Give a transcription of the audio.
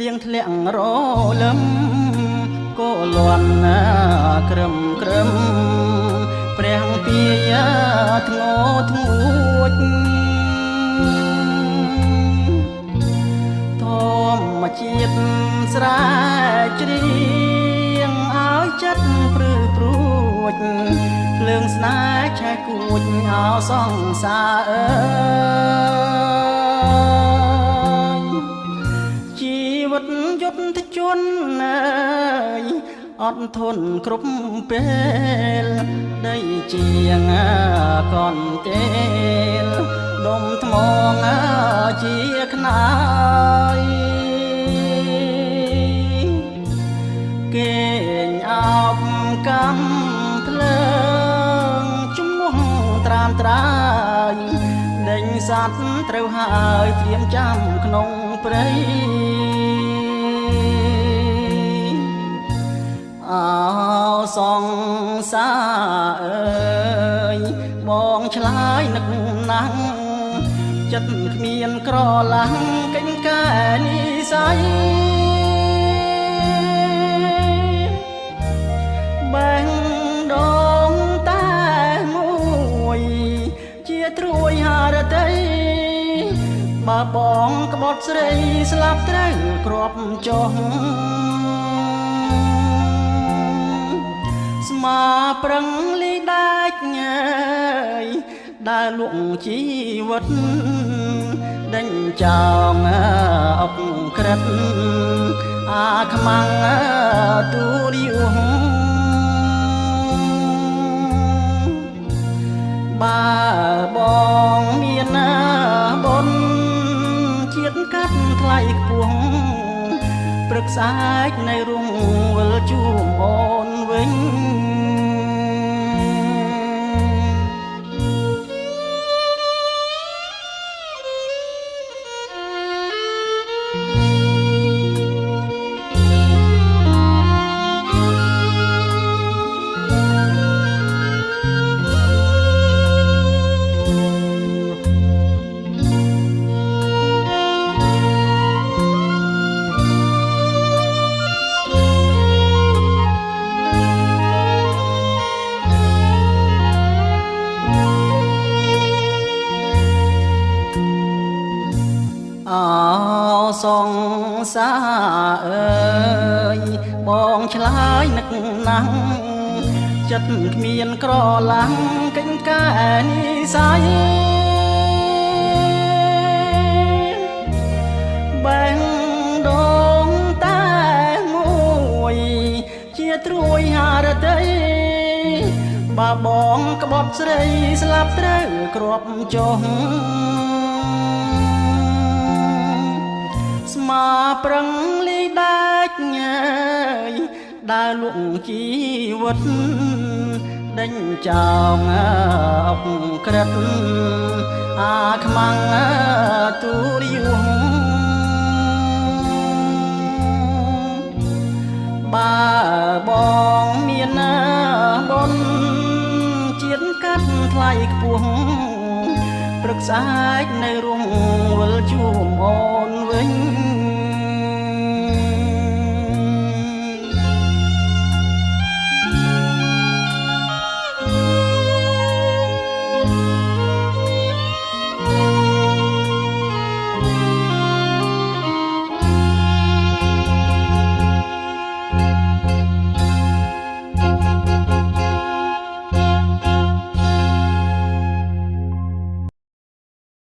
លៀងធ្លាក់រលឹមក៏លន់ក្រឹមក្រឹមព្រះពាយធ្ងោធ្ងួចធម្មជាតិស្រែច្រៀងឲ្យចិត្តព្រឺព្រួចភ្លើងស្នេហ៍ឆេះគួចឲ្យសង្សារអើយជីវិតយុទ្ធជនអើយអត់ធន់គ្រប់ពេលដីជាងកន់ទេលដុំថ្មងជាខ្នើយគេងអោបកំភ្លើងជំនួសត្រាមត្រាយដេញសត្វត្រូវហើយត្រៀមចាំក្នុងព្រៃអោសង្សារអើយបងឆ្លើយនឹកណាស់ចិត្តគ្មានក្រឡាំងកិញកែនិស័យបែងដងតែមួយជាត្រួយហារតីបើបងក្បត់ស្រីស្លាប់ត្រូវគ្រាប់ចុះស្មាប្រឹងលីដាច់ញ៉ើយដើរលក់ជីវិតដេញចោងអុកក្រិតអាខ្មាំងទូរីវបើបងមានបុណ្យជាតិកាត់ថ្លៃខ្ពស់ព្រឹកស្អែកនៅរងវិលជួមអូនវិញសង្សារអើយបងឆ្លើយនឹកណាស់ចិត្តគ្មានក្រឡាំងកិញកែនិស័យបែងដងតែមួយជាត្រួយហារតីបើបងក្បត់ស្រីស្លាប់ត្រូវគ្រាប់ចុះស្មាប្រឹងលីដាច់ញ៉ើយដើរលក់ជីវិតដេញចោងអុកក្រិតអាខ្មាំងទូរីវបើបងមានបុណ្យជាតិកាត់ថ្លៃខ្ពស់ព្រឹកស្អែកនៅរងវិលជួមអូនវិញ